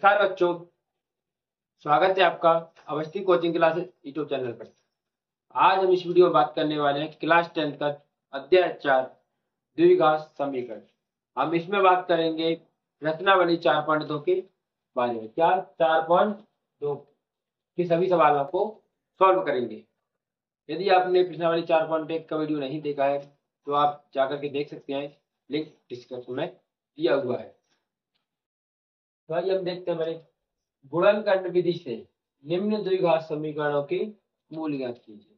नमस्कार बच्चों, स्वागत है आपका Awasthi coaching classes YouTube channel पर। आज हम इस वीडियो में बात करने वाले हैं क्लास 10 का अध्याय 4 द्विघात समीकरण। हम इसमें बात करेंगे रचनावली 4.2 के बारे में। क्या 4.2 के सभी सवालों को सॉल्व करेंगे। यदि आपने प्रश्नावली 4.1 का वीडियो नहीं देखा है तो आप जाकर के देख सकते हैं, लिंक डिस्क्रिप्शन में दिया हुआ है। तो आइए हम देखते हैं मेरे गुणनखंड विधि से निम्न द्विघात समीकरणों के मूल ज्ञात कीजिए।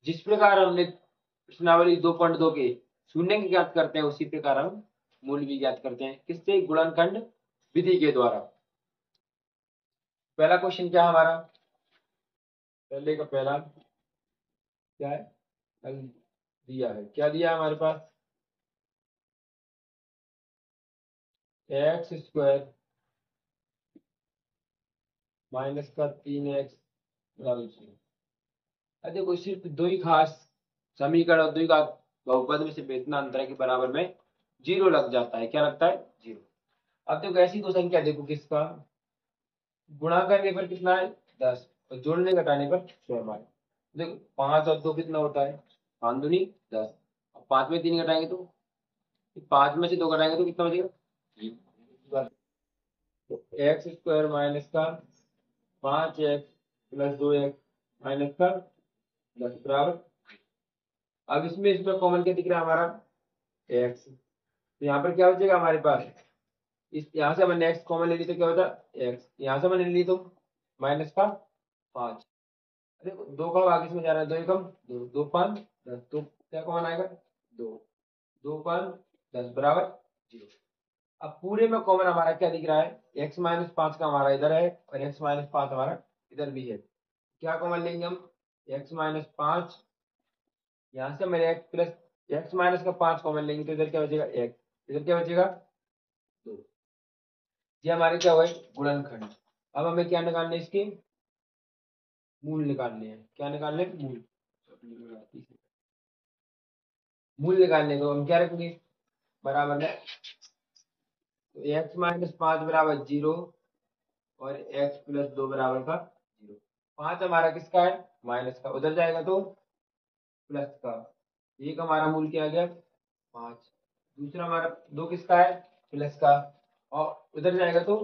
जिस प्रकार हमने प्रश्नावली 2.2 के शून्य के ज्ञात करते हैं उसी प्रकार हम मूल भी ज्ञात करते हैं। किससे? गुणनखंड विधि के द्वारा। पहला क्वेश्चन क्या हमारा? पहले का पहला क्या है? दिया है, क्या दिया है हमारे पास? एक्स स्क्वायर माइनस का 3x बराबर 0। देखो सिर्फ द्विघात समीकरण और द्विघात बहुपद में सिर्फ इतना अंतर है कि बराबर में 0 लग जाता है। क्या लगता है? 0। अब देखो ऐसी दो संख्या देखो, किसका गुणा करने पर कितना है? 10 और जोड़ने घटाने पर 6 हमारे। देखो 5 और 2 कितना होता है? 5 दूनी 10। और 5 में 3 घटाएंगे तो 5 में से 2 घटाएंगे तो कितना बचेगा? 3। तो एक्स स्क्वायर माइनस का 5x प्लस 2x माइनस का 10 बराबर। अब इसमें कॉमन क्या दिख रहा है हमारा? x। तो यहाँ पर क्या बचेगा हमारे पास? इस यहाँ से मैंने x कॉमन ले ली तो क्या होता है? x। यहाँ से मैंने ले ली तो माइनस का 5। देखो 2 का भाग इसमें जा रहा है, 2 एकम 2, 2 5 10, तो क्या कॉमन आएगा? 2, 2 5 10 बराबर 0। अब पूरे में कॉमन हमारा क्या दिख रहा है? x माइनस 5 का हमारा इधर है और x माइनस 5 हमारा इधर भी है। क्या कॉमन लेंगे हम? x माइनस 5, यहाँ से मेरे x प्लस x माइनस का 5 कॉमन लेंगे तो इधर क्या बचेगा? x। इधर क्या बचेगा? 2। ये हमारे क्या हुए? गुणनखंड। अब हमें क्या निकालने? इसके मूल निकालने हैं। क्या निकालने? मूल। मूल निकालने को हम क्या रखेंगे? बराबर में तो x माइनस 5 बराबर 0 और x प्लस 2 बराबर का 0। 5 हमारा किसका है? माइनस का, उधर जाएगा तो प्लस का। एक हमारा मूल क्या आ गया? 5। दूसरा हमारा 2 किसका है? प्लस का, और उधर जाएगा तो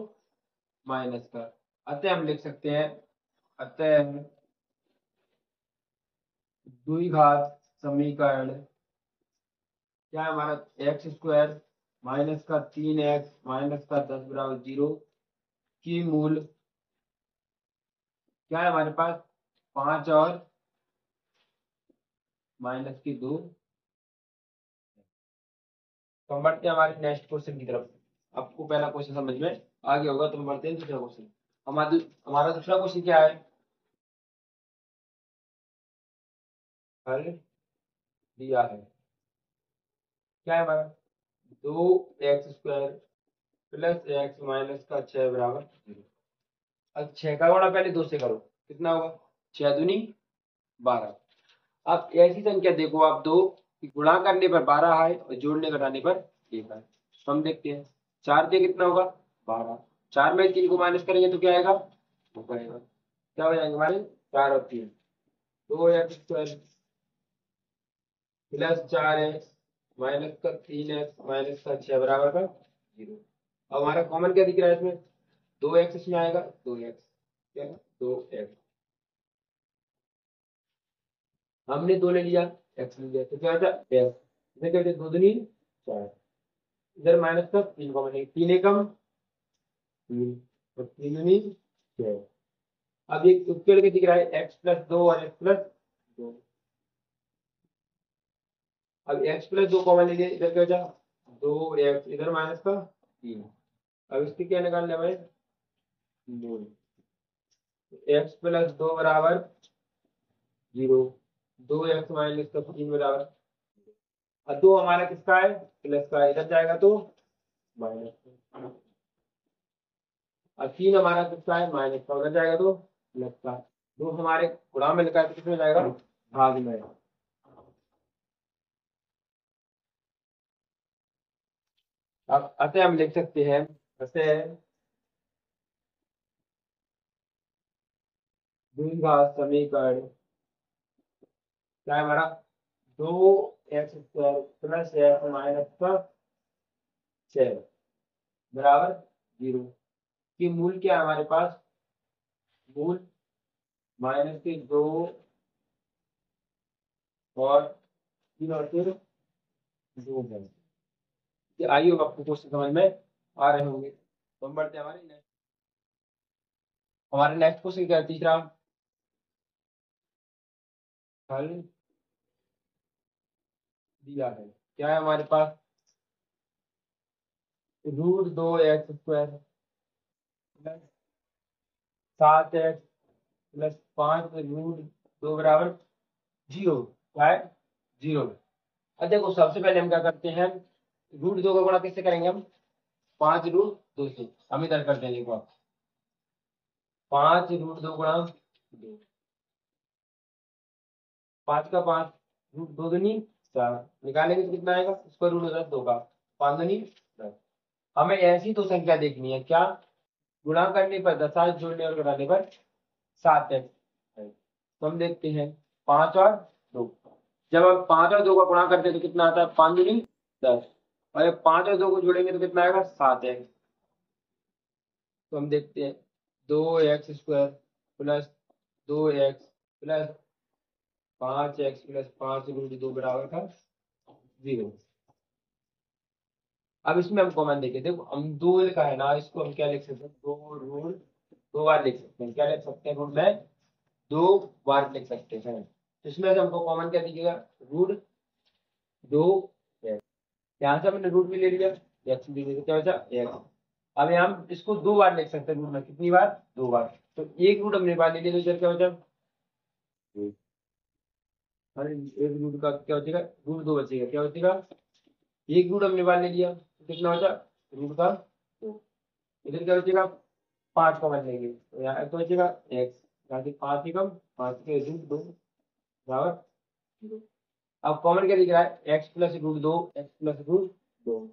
माइनस का। अतः हम लिख सकते हैं, अतः द्विघात समीकरण क्या है हमारा? एक्स स्क्वायर माइनस का 3x माइनस का 10 बराबर 0 की मूल क्या है हमारे पास? 5 और माइनस की 2। तो हम बढ़ते हैं हमारे नेक्स्ट क्वेश्चन की तरफ। आपको पहला क्वेश्चन समझ में आ गया होगा, तो हम बढ़ते हैं दूसरा क्वेश्चन। हमारा दूसरा क्वेश्चन क्या है? हल दिया है। क्या है हमारा? 2x square plus x minus का 6 बराबर 0। अब 6 का गुणा पहले 2 से करो, कितना होगा? 6 दूनी 12। अब ऐसी संख्या देखो आप, 2 गुणा करने पर 12 है और जोड़ने घटाने पर 1 है। तो हम देखते हैं 4 से कितना होगा? 12। 4 में 3 को माइनस करेंगे तो क्या आएगा? वो करेगा। क्या हो जाएंगे हमारे? 4 और 3, 2x square plus 4x minus का 3x माइनस का 6 बराबर का 0। अब हमारा कॉमन क्या दिख रहा है इसमें? 2x इसमें आएगा, 2x। क्या? 2x। हमने 2 ले लिया, x ले लिया, तो क्या होता है? x। इसमें क्या होता है? 2 दूनी 4। इधर माइनस का 3 कॉमन है, 3 एकम 3 और 3 दूनी 6। अब ये उकेड़ के दिख रहा है x प्लस 2 और x प्लस 2। अब x प्लस 2 कॉमन लीजिए, इधर क्या बचा? 2x, इधर माइनस का 3। अब इसकी क्या निकालने हमें? मूल। x प्लस 2 बराबर 0, 2x माइनस का 3 बराबर। अब 2 हमारा किसका है? प्लस का, इधर जाएगा तो माइनस। अब 3 हमारा किसका है? माइनस का, उधर जाएगा तो प्लस का। 2 हमारे गुणा में लिखा है तो किसमें जाएगा? भाग में। अब अतः हम लिख सकते हैं, अतः द्विघात समीकरण क्या है हमारा, 2x² प्लस x माइनस का 6 बराबर 0 की मूल क्या है हमारे पास, मूल -2 और 3 और फिर 2 है। आइए आपको क्वेश्चन समझ में आ रहे होंगे, तो हम बढ़ते हैं हमारे नेक्स्ट क्वेश्चन क्या है, तीसरा हल दिया है। क्या है हमारे पास, √2x² प्लस 7x प्लस 5 √2 बराबर 0। क्या है, 0। अब देखो सबसे पहले हम क्या करते हैं, √2 का गुणा किससे करेंगे हम, 5 √2 से। हम इधर करते हैं, देखो 5 √2 गुणा 2, 5 का 5, √2 दूनी 4, निकालेंगे तो कितना आएगा, उसका रूट होता है 2 का, 5 दूनी 10। हमें ऐसी तो संख्या देखनी है, क्या, गुणा करने पर 10 जोड़ने और घटाने पर 7x। तो हम देखते हैं 5 और 2, जब हम 5 और 2 का गुणा करते हैं तो कितना आता है, 5 दूनी 10, और जब 5 और 2 को जोड़ेंगे तो कितना आएगा, 7x। तो हम देखते हैं 2x² plus 2x plus 5x plus 5 √2 बराबर का 0। अब इसमें हम कॉमन देखें, देखो हम 2 का है ना, इसको हम क्या लिख सकते हैं, 2 बार लिख सकते हैं, क्या लिख सकते हैं, रूट में 2 बार लिख सकते हैं। तो इसमें से हमको कॉमन क्या दीजिएगा, √2 है। यहाँ से हमने रूट भी ले लिया, एक्स भी ले लिया, क्या बचा एक्स। अब हम इसको 2 बार लिख सकते हैं, रूट में कितनी बार, 2 बार। तो एक रूट हमने बार ले लिया, तो इधर क्या बचा, अरे एक रूट का क्या बचेगा, √2 बचेगा, क्या बचेगा, एक रूट हमने बार ले लिया, तो कितना बचा, रूट का 2। इधर क्या बचेगा, 5 कॉमन लेंगे, तो यहाँ तो बचेगा एक्स, यहाँ से 5 ही कम, 5 के √2 बराबर 0। अब कॉमन क्या दिख रहा है, x plus √2, x plus √2,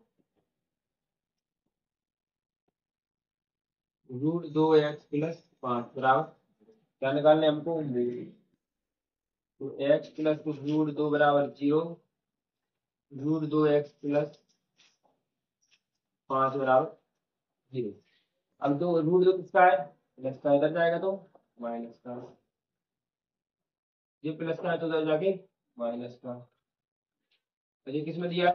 √2x plus 5 बराबर क्या निकालने हमको, तो एक्स प्लस √2 बराबर 0, √2x प्लस 5 बराबर 0। अब दो √2 किसका है, प्लस का, इधर जाएगा तो माइनस का, ये प्लस का है तो उधर जाके माइनस का, तो ये किसमें दिया,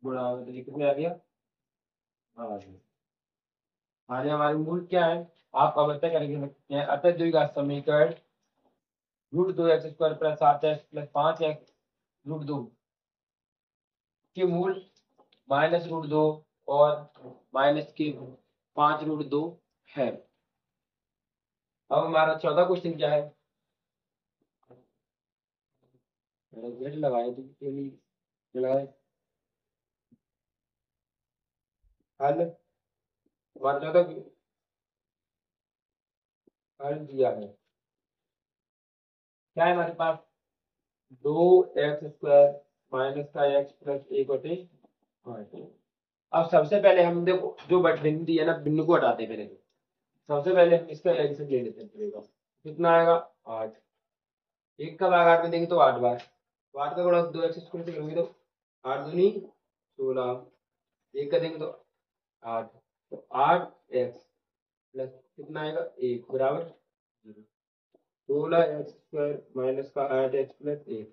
गुणा, तो ये किसमें आ गया, हाँ। आगे हमारे मूल क्या है, आप अवश्य करके सकते हैं, अतः द्विघात समीकरण √2x² plus 7x plus 5x √2 के मूल -√2 और माइनस के 5 √2 है। अब हमारा चौथा क्वेश्चन क्या है, गेट लगाए तो लगाए, हल हमारा चौथा हल दिया है। क्या है हमारे पास, 2x² माइनस का x प्लस 1/8। अब सबसे पहले हम देखो जो बिंदु दिया ना, बिंदु को हटाते हैं पहले, तो सबसे पहले हम इसका एलसीएम ले लेते हैं, कितना आएगा 8, एक का भाग 8 में देंगे तो 8 बार, तो 8 का गुणा 2x² से करेंगे तो 8 दूनी 16, एक का देंगे तो 8, तो 8x प्लस कितना आएगा 1 बराबर 0। 16x² माइनस का 8x प्लस 1,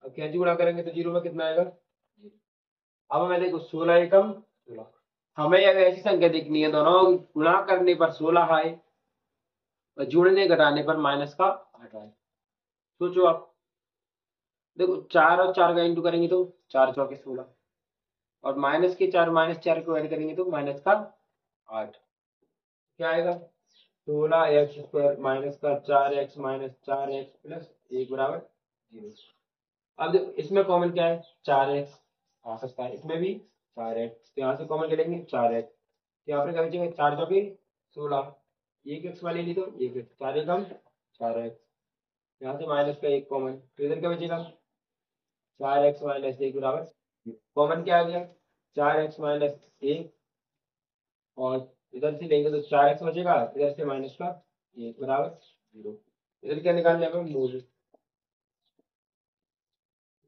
अब कैसे गुणा करेंगे तो 0 में कितना आएगा 0। अब हमें देखो 16 एकम 16, हमें अगर ऐसी संख्या दिखनी है दोनों गुणा करने पर 16 आए और जोड़ने घटाने पर माइनस का 8 आए। सोचो आप, देखो 4 और 4 का इंटू करेंगे तो 4 चौके 16, और -4 को ऐड करेंगे तो माइनस का 8, क्या आएगा 16x² माइनस का 4x माइनस 4x प्लस 1 बराबर 0। अब देखो इसमें कॉमन क्या है, 4x आ सकता है, इसमें भी 4x, तो यहाँ से कॉमन करेंगे 4x, यहाँ पर क्या बचेगा 4 चौके 16, एक एक्स वाले ली तो एक एक्स, 4 एकम 4x, यहाँ से माइनस का 1 कॉमन, तो इधर क्या बचेगा 4x माइनस 1 बराबर, कॉमन क्या आ गया 4x माइनस 1, और इधर से लेंगे तो 4x बचेगा, इधर से माइनस का 1 बराबर 0। इधर क्या निकालने हमें मूल,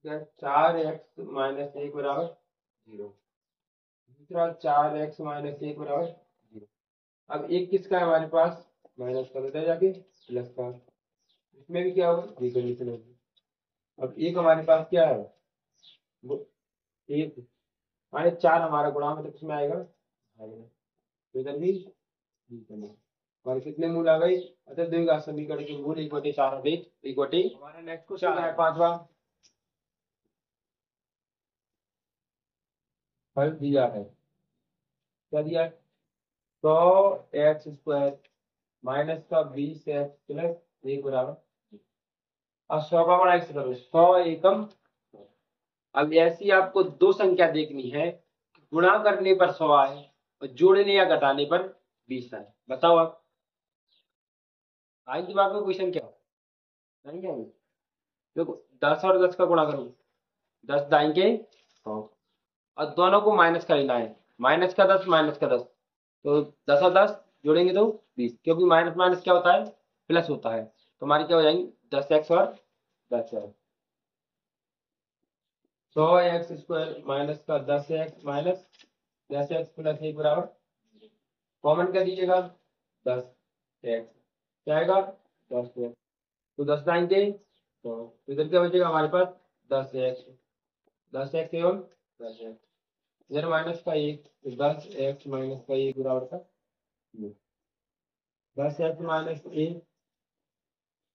4x-1 बराबर 0। दूसरा 4x-1 बराबर 0। अब एक किसका है हमारे पास, माइनस का देता जाके प्लस का, इसमें भी क्या होगा रिकंडीशन होगी। अब एक हमारे पास क्या है, वो एक माइनस 4 हमारा गुणा मतलब किसमें आएगा, तो इधर भी हमारे कितने मूल आ गए, अतः द्विघात समीकरण के मूल 1/4 1/, हमारा नेक्स्ट क्वेश्चन है पांचवा। फल दिया है, क्या दिया है, 100x² माइनस का 20x प्लस 1 बराबर। अब 100 का बड़ा x करो, 100 एकम। अब ऐसी आपको दो संख्या देखनी है, गुणा करने पर 100 आए और जोड़ने या घटाने पर 20 आए, बताओ आप। आज दिमाग में क्वेश्चन क्या नहीं है, देखो 10 और 10 का गुणा करो, 10 दाएंगे 100, और दोनों को माइनस का लेना है, माइनस का 10 माइनस का 10, तो 10 और 10 जोड़ेंगे तो 20, क्योंकि माइनस माइनस क्या होता है, प्लस होता है, तो हमारी क्या हो जाएंगी 10x और 10x। 100x² माइनस का 10x माइनस 10x प्लस 1 बराबर, कॉमन कर दीजिएगा 10x, क्या आएगा 10x, तो 10 लाएंगे तो इधर क्या बचेगा हमारे पास 10x, 10x एवं 10x, इधर माइनस का 1, तो 10x माइनस का 1 बराबर का 10x माइनस 1,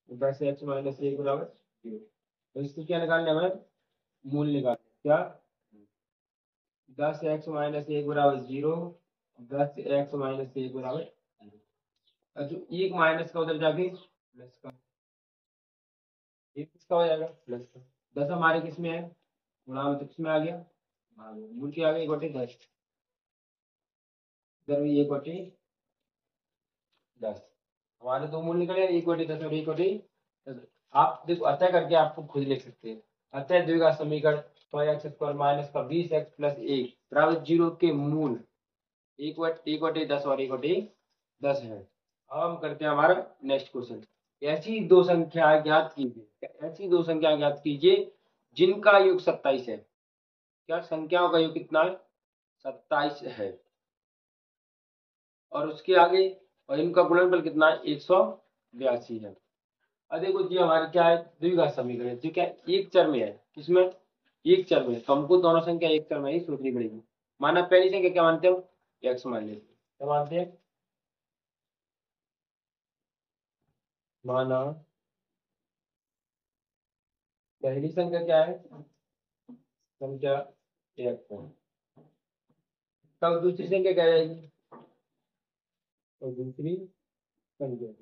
10x माइनस 1 बराबर 0। तो इसको क्या निकालना है हमें, मूल निकालना क्या, 10x माइनस 1 बराबर 0, 10x माइनस 1 बराबर 0। और जो एक माइनस का उधर जाके प्लस का, एक किसका हो जाएगा प्लस का, 10 हमारे किस में है गुणा में, तो किसमें आ गया मूल के आ गया 1/10, इधर भी 1/10, हमारे दो मूल निकले 1/10 और 1/10। आप देखो अतः करके आपको खुद लिख सकते हैं, अतः द्विघात समीकरण 100x² माइनस का 20x प्लस 1 बराबर 0 के मूल 1/10 और 1/10 है। अब हम करते हैं हमारा नेक्स्ट क्वेश्चन, ऐसी दो संख्या ज्ञात कीजिए, ऐसी दो संख्या ज्ञात कीजिए जिनका योग 27 है, क्या संख्याओं का योग कितना है 27 है, और उसके आगे और इनका गुणनफल कितना है 182 है। अब देखो जी हमारे क्या है द्विघात समीकरण है, जो क्या एक चर में है, किसमें एक चर में, तो हमको दोनों संख्या एक चर में ही सोचनी पड़ेगी। माना पहली संख्या क्या मानते हो x मान लेते, क्या मानते हैं, माना पहली संख्या क्या है संख्या x है, तब दूसरी संख्या क्या जाएगी, और दूसरी संख्या,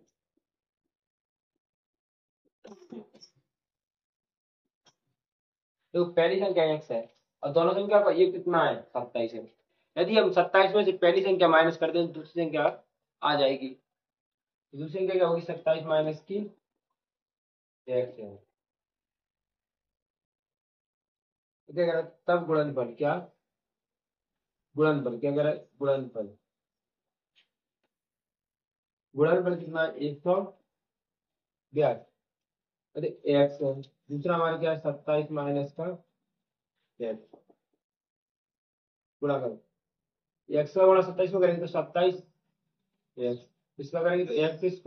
तो पहली संख्या x है और दोनों संख्या का ये कितना है 27 है। यदि हम 27 में से पहली संख्या माइनस कर दें तो दूसरी संख्या आ जाएगी, तो दूसरी संख्या क्या होगी 27 माइनस की x है, तो क्या करें तब गुणनफल, क्या गुणनफल, क्या करें गुणनफल, गुणनफल कितना 182, अरे x है, दूसरा हमारा क्या है 27 माइनस का x, गुणा करो, x का गुणा 27 में करेंगे तो 27 x, इसका करेंगे तो x²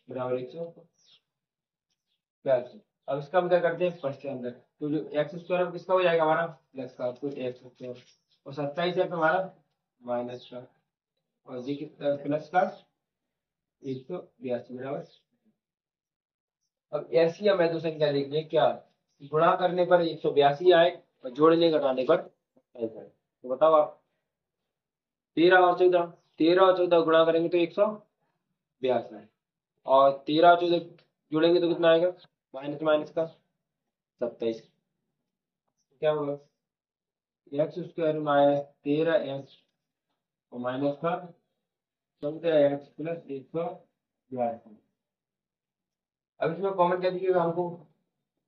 बराबर 182। अब इसका हम क्या करते हैं फर्स्ट के अंदर, तो जो x² अब किसका हो जाएगा हमारा प्लस का, तो x² और 27 है हमारा माइनस का, और ये कितना प्लस का 182 बराबर। अब ऐसी हमें दो संख्या देखनी है, क्या गुणा करने पर 182 आए और जोड़ने घटाने पर 27 आए, तो बताओ आप 13 और 14 गुणा करेंगे तो 182 आए, और 13 और 14 जोड़ेंगे तो कितना आएगा माइनस माइनस का 27, क्या होगा x² माइनस 13x और माइनस का 14x प्लस 182। अब इसमें कॉमन क्या दीजिएगा हमको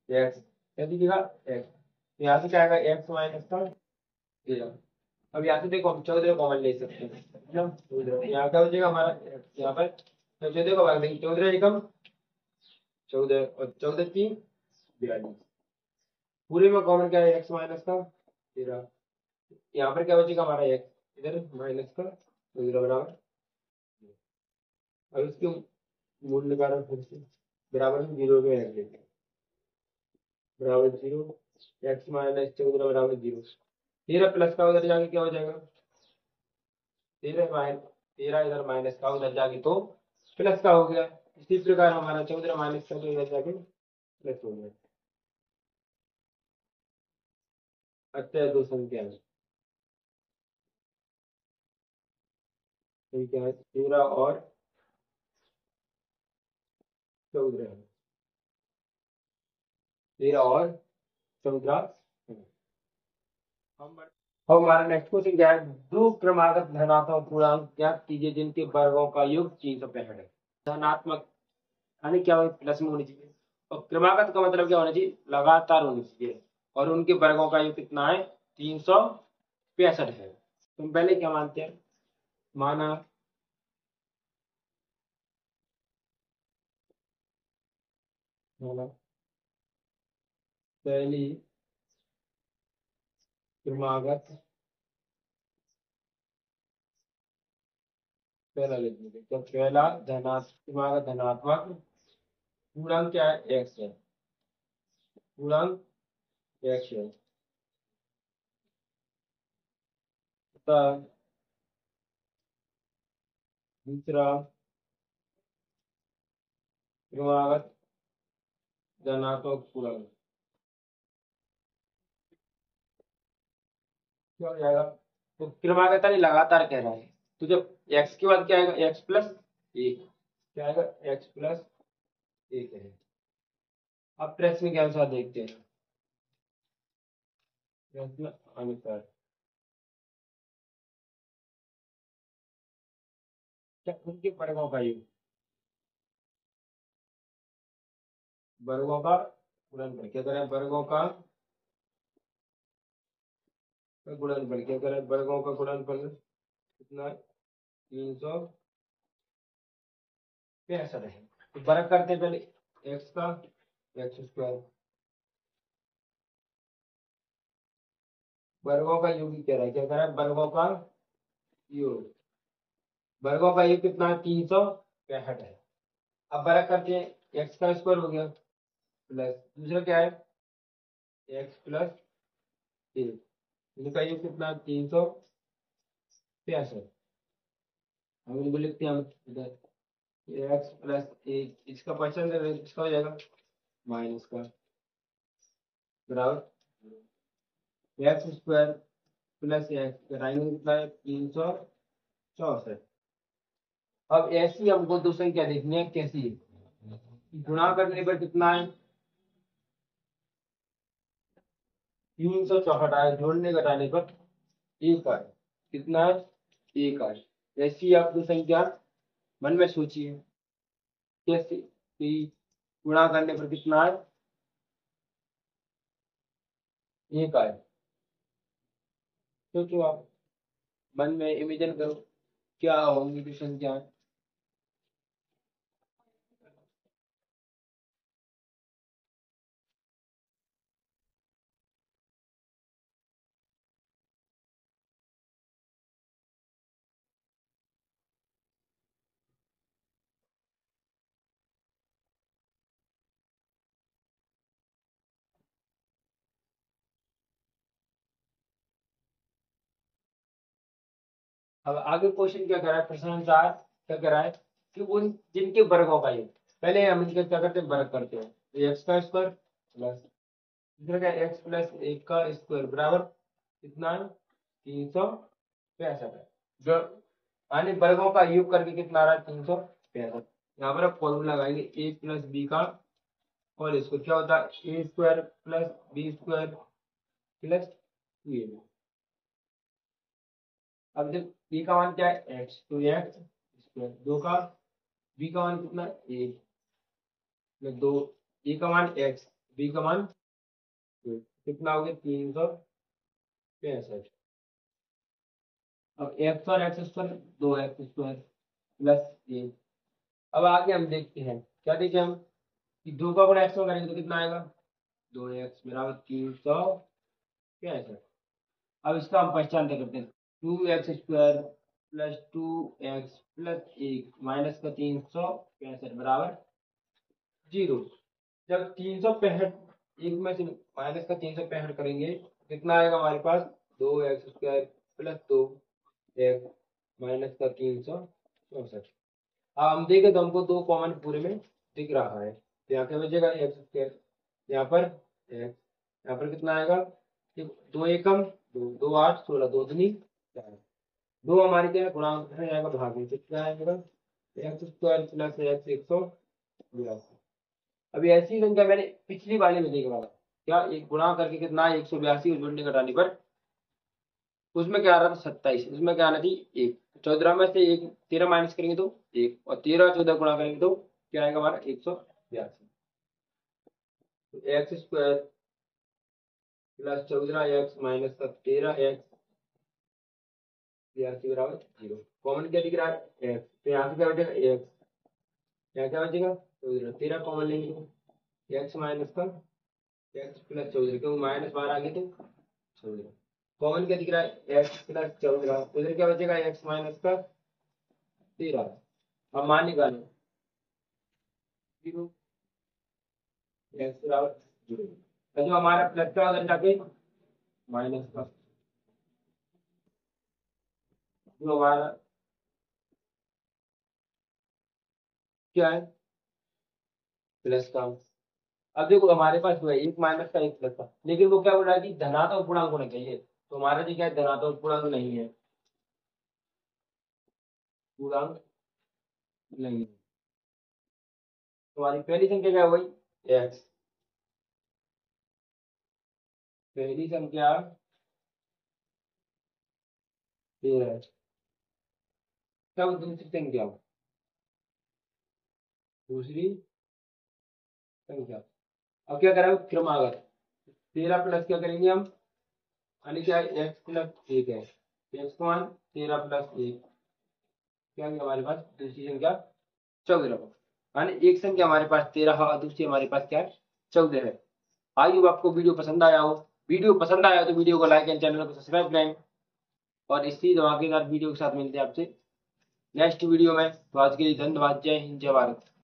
x, क्या दीजिएगा x, तो यहाँ से क्या आएगा x माइनस का 13। अब यहाँ से देखो हम 14 कॉमन ले सकते हैं, है ना, 14 यहाँ क्या हो जाएगा हमारा x, यहाँ पर तो 14 को भाग देंगे 14 एकम 14 और 14 3 42। पूरे में कॉमन क्या है x माइनस का 13। यहाँ पर क्या बचेगा हमारा x इधर माइनस का तो इधर बराबर। अब इसके मूल्य निकालो फिर से बराबर में 0 में रख देते हैं बराबर 0 x माइनस 14 बराबर 0। 13 प्लस का उधर जाके क्या हो जाएगा 13 इधर माइनस का उधर जाके तो प्लस का हो गया। इसी प्रकार हमारा 14 माइनस का तो इधर जाके प्लस हो गया। अतः दो संख्या है ठीक है 13 और 14 13 और 14। हम अब हमारा नेक्स्ट क्वेश्चन क्या है दो क्रमागत धनात्मक पूर्णांक ज्ञात कीजिए जिनके वर्गों का योग 365 है। धनात्मक यानी क्या हो प्लस में होनी चाहिए और क्रमागत का मतलब क्या होना चाहिए लगातार होनी चाहिए और उनके वर्गों का योग कितना है 365 है। तुम पहले क्या मानते हैं माना माना पहली क्रमागत पहला लिख लीजिए तो पहला क्रमागत धनात्मक पूर्णांक क्या है एक्स है पूर्णांक एक्स है तथा दूसरा क्रमागत धनात्मक पूर्णांक क्या हो जाएगा तो क्रमागत नहीं लगातार कह रहा है तो जब एक्स के बाद क्या आएगा एक्स प्लस एक क्या आएगा एक्स प्लस एक है। अब प्रश्न के अनुसार देखते हैं प्रश्न अनुसार क्या उनके वर्गों का योग वर्गों का गुणनफल क्या करें वर्गों का गुणनफल क्या करें वर्गों का गुणनफल कितना 365 है। तो वर्ग करते हैं पहले एक्स का एक्स स्क्वायर वर्गों का योग ही कह रहा है क्या कह रहा है वर्गों का योग वर्गों का योग कितना है 365 है। अब वर्ग करते हैं एक्स का स्क्वायर हो गया प्लस दूसरा क्या है एक्स प्लस एक इनका योग कितना 365 हम इनको लिखते हैं हम इधर एक्स प्लस एक इसका परसेंट इसका हो जाएगा माइनस का बराबर एक्स स्क्वायर प्लस एक्स घटाएंगे कितना है 364। अब ऐसी हमको दो संख्या देखनी है कैसी है गुणा करने पर कितना है 364 आए जोड़ने घटाने पर एक आए कितना है एक आए। ऐसी आप दो संख्या मन में सोचिए कैसे कि गुणा करने पर कितना है एक आए सोचो आप मन में इमेजिन करो क्या होंगी दो संख्या। अब आगे क्वेश्चन क्या कर रहा है प्रश्न अनुसार क्या कर रहा है कि उन जिनके वर्गों का योग पहले हम इनका क्या करते हैं वर्ग करते हैं तो एक्स का स्क्वायर प्लस दूसरा क्या एक्स प्लस एक का स्क्वायर बराबर कितना है 365 है जो यानी वर्गों का योग करके कितना आ रहा है 365। यहाँ पर आप फॉर्मूला लगाएंगे ए प्लस बी का और इसको क्या होता है a square plus b square plus 2ab। अब जब बी का मान क्या है एक्स तो एक्स स्क्वायर दो का बी का मान कितना एक में दो ए का मान एक्स बी का मान टू कितना हो गया 365। अब एक्स और एक्स स्क्वायर दो एक्स स्क्वायर प्लस एक। अब आगे हम देखते हैं क्या देखें हम कि 2 का गुणा x में करेंगे तो कितना आएगा, 2x बराबर 365। अब इसका हम पहचान करते हैं, 2x² plus 2x plus 1 minus का 365 बराबर 0। जब 365 एक में से माइनस का 365 करेंगे कितना आएगा हमारे पास, 2x² प्लस 2x माइनस का 364। अब हम देखें तो हमको 2 कॉमन पूरे में दिख रहा है, तो यहाँ क्या बचेगा x², यहाँ पर x, यहाँ पर कितना आएगा, 2 एकम 2, 2 8 16, 2 दूनी 4, 2 हमारे क्या है गुणांक है, आएगा भाग में, तो क्या आएगा x² प्लस x 182। अभी ऐसी संख्या मैंने पिछली वाले में देखा था, क्या एक गुणा करके कितना है 182, उस बंटे घटाने पर उसमें क्या आ रहा था 27, उसमें क्या आना थी 1, 14 में से 1 13 माइनस करेंगे तो 1, और 13 14 गुणा करेंगे तो क्या आएगा हमारा 182। तो x² प्लस 14x माइनस का 13x 82 बराबर 0। कॉमन क्या दिख रहा है x, तो यहाँ से क्या बचेगा x, यहाँ क्या बचेगा 14, 13 कॉमन लेंगे तो x माइनस का x प्लस 14, क्योंकि माइनस 12 आगे तो 14, कॉमन क्या दिख रहा है x प्लस 14, तो इधर क्या बचेगा x माइनस का 13। अब मान निकालें 0, x बराबर 0, तो जो हमारा प्लस का उधर जाके माइनस का, जो हमारा क्या है प्लस का। अब देखो हमारे पास हुआ एक माइनस का एक प्लस का, लेकिन वो क्या बोल रहा है कि धनात्मक पूर्णांक होना चाहिए, तो हमारा जो क्या है धनात्मक पूर्णांक नहीं है, पूर्णांक नहीं है। तो हमारी पहली संख्या क्या हुई x, पहली संख्या 13, तब दूसरी संख्या, दूसरी संख्या, अब क्या करें क्रमागत, 13 प्लस क्या करेंगे हम, यानी क्या x प्लस 1 है, x को मान 13 प्लस 1 क्या है हमारे पास दूसरी संख्या 14, यानी एक संख्या हमारे पास 13 है और दूसरी हमारे पास क्या है 14 है। आई होप आपको वीडियो पसंद आया हो, वीडियो पसंद आया तो वीडियो को लाइक एंड चैनल को सब्सक्राइब करें, और इसी धमाकेदार वीडियो के साथ मिलते हैं आपसे नेक्स्ट वीडियो में। तो आज के लिए धन्यवाद, जय हिंद जय भारत।